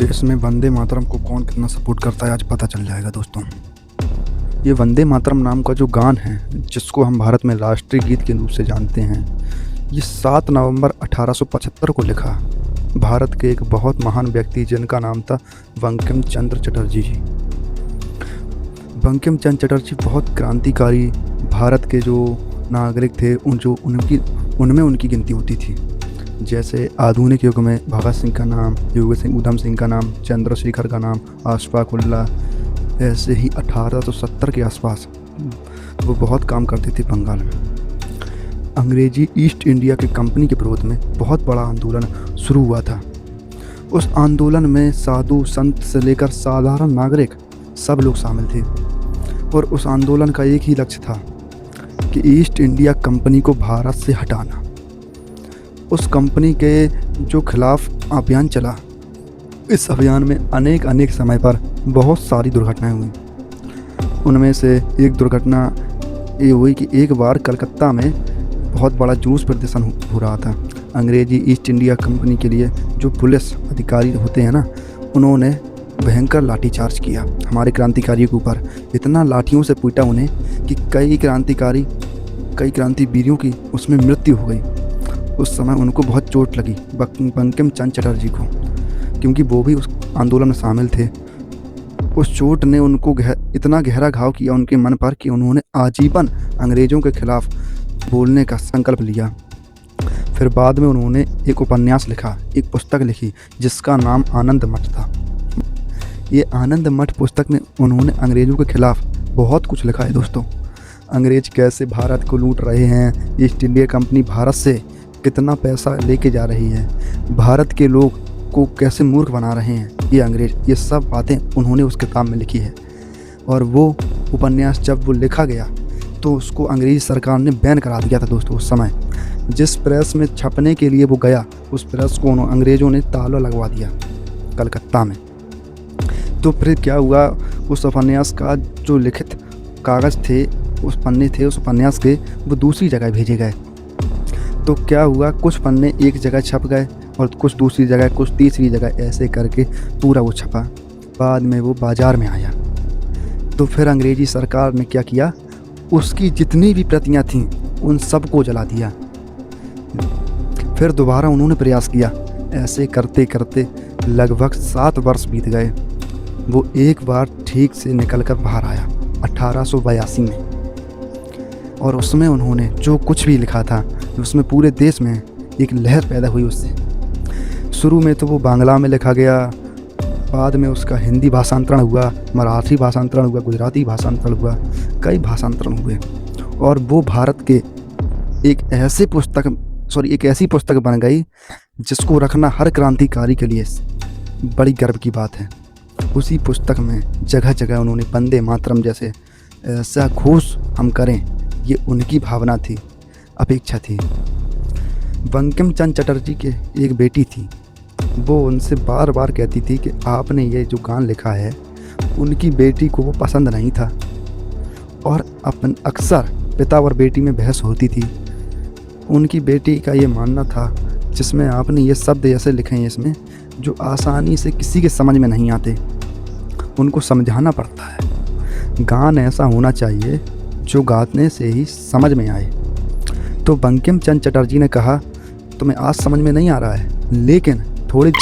देश में वंदे मातरम को कौन कितना सपोर्ट करता है आज पता चल जाएगा दोस्तों। ये वंदे मातरम नाम का जो गान है, जिसको हम भारत में राष्ट्रीय गीत के रूप से जानते हैं, ये 7 नवंबर 1875 को लिखा भारत के एक बहुत महान व्यक्ति जिनका नाम था बंकिम चंद्र चटर्जी जी। बंकिम चंद्र चटर्जी बहुत क्रांतिकारी भारत के जो नागरिक थे उनमें उनकी गिनती होती थी। जैसे आधुनिक युग में भगत सिंह का नाम, युग सिंह, उधम सिंह का नाम, चंद्रशेखर का नाम, अशफाक उल्लाह, ऐसे ही 1870 के आसपास वो बहुत काम करते थे बंगाल में। अंग्रेजी ईस्ट इंडिया की कंपनी के विरोध में बहुत बड़ा आंदोलन शुरू हुआ था। उस आंदोलन में साधु संत से लेकर साधारण नागरिक सब लोग शामिल थे और उस आंदोलन का एक ही लक्ष्य था कि ईस्ट इंडिया कंपनी को भारत से हटाना। उस कंपनी के जो खिलाफ अभियान चला, इस अभियान में अनेक समय पर बहुत सारी दुर्घटनाएं हुई। उनमें से एक दुर्घटना ये हुई कि एक बार कलकत्ता में बहुत बड़ा जुलूस प्रदर्शन हो रहा था। अंग्रेजी ईस्ट इंडिया कंपनी के लिए जो पुलिस अधिकारी होते हैं ना, उन्होंने भयंकर लाठीचार्ज किया हमारे क्रांतिकारियों के ऊपर। इतना लाठियों से पीटा उन्हें कि कई क्रांतिवीरों की उसमें मृत्यु हो गई। उस समय उनको बहुत चोट लगी बंकिम चंद्र चटर्जी को, क्योंकि वो भी उस आंदोलन में शामिल थे। उस चोट ने उनको इतना गहरा घाव किया उनके मन पर कि उन्होंने आजीवन अंग्रेज़ों के खिलाफ बोलने का संकल्प लिया। फिर बाद में उन्होंने एक उपन्यास लिखा, एक पुस्तक लिखी जिसका नाम आनंद मठ था। ये आनंद मठ पुस्तक में उन्होंने अंग्रेज़ों के खिलाफ बहुत कुछ लिखा है दोस्तों। अंग्रेज़ कैसे भारत को लूट रहे हैं, ईस्ट इंडिया कंपनी भारत से कितना पैसा लेके जा रही है, भारत के लोग को कैसे मूर्ख बना रहे हैं ये अंग्रेज़, ये सब बातें उन्होंने उस किताब में लिखी है। और वो उपन्यास जब वो लिखा गया तो उसको अंग्रेज़ी सरकार ने बैन करा दिया था दोस्तों। उस समय जिस प्रेस में छपने के लिए वो गया, उस प्रेस को अंग्रेज़ों ने ताला लगवा दिया कलकत्ता में। तो फिर क्या हुआ, उस उपन्यास का जो लिखित कागज़ थे, उस पन्ने थे उस उपन्यास के, वो दूसरी जगह भेजे गए। तो क्या हुआ, कुछ पन्ने एक जगह छप गए और कुछ दूसरी जगह, कुछ तीसरी जगह, ऐसे करके पूरा वो छपा। बाद में वो बाज़ार में आया। तो फिर अंग्रेज़ी सरकार ने क्या किया, उसकी जितनी भी प्रतियां थीं उन सबको जला दिया। फिर दोबारा उन्होंने प्रयास किया। ऐसे करते करते लगभग 7 वर्ष बीत गए। वो एक बार ठीक से निकल कर बाहर आया 1882 में, और उसमें उन्होंने जो कुछ भी लिखा था, उसमें पूरे देश में एक लहर पैदा हुई उससे। शुरू में तो वो बांग्ला में लिखा गया, बाद में उसका हिंदी भाषांतरण हुआ, मराठी भाषांतरण हुआ, गुजराती भाषांतरण हुआ, कई भाषांतरण हुए। और वो भारत के एक ऐसी पुस्तक बन गई जिसको रखना हर क्रांतिकारी के लिए बड़ी गर्व की बात है। उसी पुस्तक में जगह जगह उन्होंने वंदे मातरम जैसे ऐसा घोष हम करें, ये उनकी भावना थी, अपेक्षा थी। बंकिम चंद्र चटर्जी के एक बेटी थी, वो उनसे बार बार कहती थी कि आपने ये जो गान लिखा है, उनकी बेटी को वो पसंद नहीं था। और अक्सर पिता और बेटी में बहस होती थी। उनकी बेटी का ये मानना था, जिसमें आपने ये शब्द ऐसे लिखे हैं इसमें जो आसानी से किसी के समझ में नहीं आते, उनको समझाना पड़ता है। गान ऐसा होना चाहिए जो गाने से ही समझ में आए। तो बंकिम चंद्र चटर्जी ने कहा, तुम्हें आज समझ में नहीं आ रहा है, लेकिन थोड़ी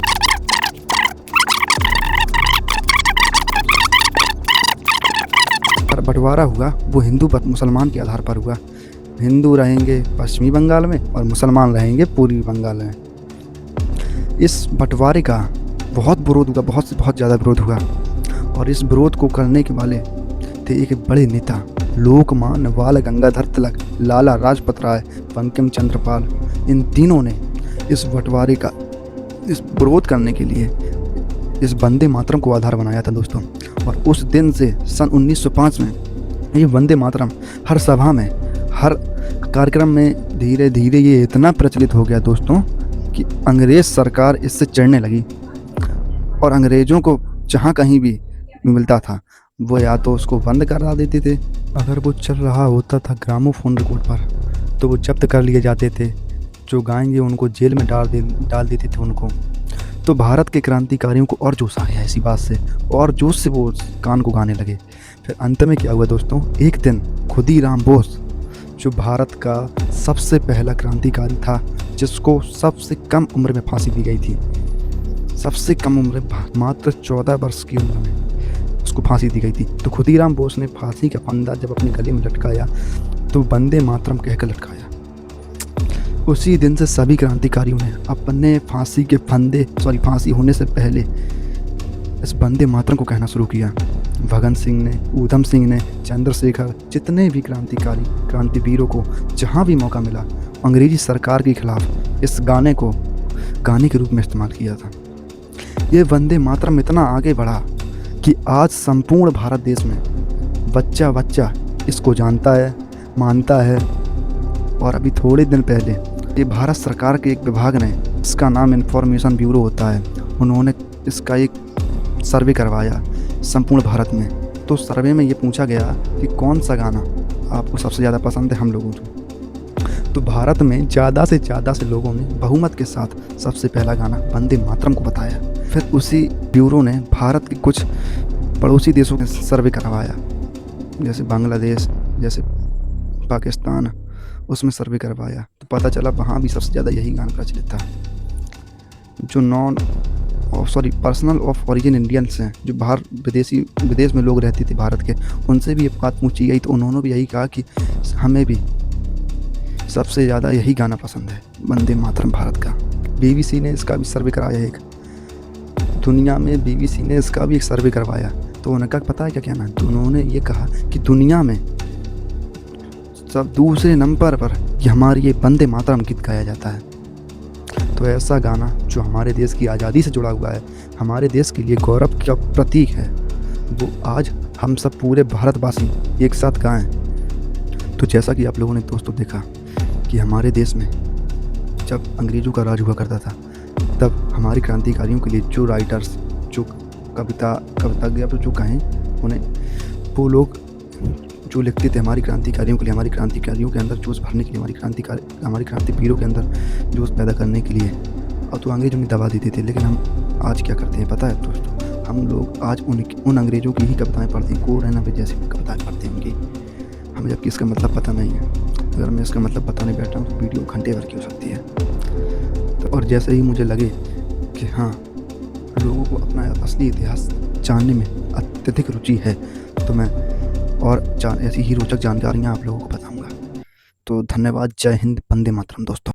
बंटवारा हुआ, वो हिंदू मुसलमान के आधार पर हुआ। हिंदू रहेंगे पश्चिमी बंगाल में और मुसलमान रहेंगे पूर्वी बंगाल में। इस बंटवारे का बहुत विरोध हुआ, बहुत ज़्यादा विरोध हुआ। और इस विरोध को करने के वाले थे एक बड़े नेता, लोकमान्य बाल गंगाधर तिलक, लाला लाजपत राय, बंकिम चंद्र पाल। इन तीनों ने इस बंटवारे का इस विरोध करने के लिए इस वंदे मातरम को आधार बनाया था दोस्तों। और उस दिन से सन 1905 में ये वंदे मातरम हर सभा में, हर कार्यक्रम में धीरे धीरे ये इतना प्रचलित हो गया दोस्तों कि अंग्रेज़ सरकार इससे चिढ़ने लगी। और अंग्रेज़ों को जहाँ कहीं भी मिलता था वो या तो उसको बंद करा देते थे, अगर वो चल रहा होता था ग्रामोफोन रिकॉर्ड पर तो वो जब्त कर लिए जाते थे। जो गाएंगे उनको जेल में डाल देते थे उनको। तो भारत के क्रांतिकारियों को और जोश आ गया इसी बात से, और जोश से वो उस गान को गाने लगे। फिर अंत में क्या हुआ दोस्तों, एक दिन खुदीराम बोस, जो भारत का सबसे पहला क्रांतिकारी था, जिसको सबसे कम उम्र में फांसी दी गई थी, सबसे कम उम्र मात्र 14 वर्ष की उम्र में उसको फांसी दी गई थी। तो खुदीराम बोस ने फांसी का फंदा जब अपने गले में लटकाया तो वंदे मातरम कहकर लटकाया। उसी दिन से सभी क्रांतिकारियों ने अपने फांसी होने से पहले इस वंदे मातरम को कहना शुरू किया। भगत सिंह ने, ऊधम सिंह ने, चंद्रशेखर, जितने भी क्रांतिवीरों को जहाँ भी मौका मिला, अंग्रेजी सरकार के खिलाफ इस गाने को गाने के रूप में इस्तेमाल किया था। ये वंदे मातरम इतना आगे बढ़ा कि आज संपूर्ण भारत देश में बच्चा बच्चा इसको जानता है, मानता है। और अभी थोड़े दिन पहले ये भारत सरकार के एक विभाग ने, इसका नाम इंफॉर्मेशन ब्यूरो होता है, उन्होंने इसका एक सर्वे करवाया संपूर्ण भारत में। तो सर्वे में ये पूछा गया कि कौन सा गाना आपको सबसे ज़्यादा पसंद है हम लोगों को। तो भारत में ज़्यादा से लोगों ने बहुमत के साथ सबसे पहला गाना वंदे मातरम को बताया। फिर उसी ब्यूरो ने भारत के कुछ पड़ोसी देशों के सर्वे करवाया, जैसे बांग्लादेश, जैसे पाकिस्तान, उसमें सर्वे करवाया। तो पता चला वहाँ भी सबसे ज़्यादा यही गाना प्रचलित था। जो पर्सनल ऑफ ओरिजिन इंडियंस हैं, जो बाहर विदेश में लोग रहते थे भारत के, उनसे भी ये बात पूछी गई तो उन्होंने भी यही कहा कि हमें भी सबसे ज़्यादा यही गाना पसंद है, वंदे मातरम भारत का। BBC ने इसका भी सर्वे कराया, एक दुनिया में BBC ने इसका भी एक सर्वे करवाया। तो उनका पता है क्या कहना है, तो उन्होंने ये कहा कि दुनिया में सब दूसरे नंबर पर हमारी ये वंदे मातरम गीत गाया जाता है। तो ऐसा गाना जो हमारे देश की आज़ादी से जुड़ा हुआ है, हमारे देश के लिए गौरव का प्रतीक है, वो आज हम सब पूरे भारतवासी एक साथ गाएं। तो जैसा कि आप लोगों ने दोस्तों देखा कि हमारे देश में जब अंग्रेज़ों का राज हुआ करता था, तब हमारे क्रांतिकारियों के लिए जो राइटर्स, जो कविता जो कहें उन्हें, वो लोग जो लिखते थे हमारी क्रांतिकारियों के लिए, हमारी क्रांतिकारियों के अंदर जोश भरने के लिए, हमारी क्रांतिवीरों के अंदर जोश पैदा करने के लिए। और तो अंग्रेजों ने दबा देते थे। लेकिन हम आज क्या करते हैं पता है दोस्तों, हम लोग आज उन अंग्रेज़ों की ही कविताएँ पढ़ते हैं, को रहना पे जैसी कविताएँ पढ़ते हैं उनकी, हमें जबकि इसका मतलब पता नहीं है। अगर मैं इसका मतलब पता नहीं बैठा हूँ तो वीडियो घंटे भर की हो सकती है। तो और जैसे ही मुझे लगे कि हाँ, लोगों को अपना असली इतिहास जानने में अत्यधिक रुचि है, तो मैं और ऐसी ही रोचक जानकारियाँ आप लोगों को बताऊंगा। तो धन्यवाद। जय हिंद, वंदे मातरम दोस्तों।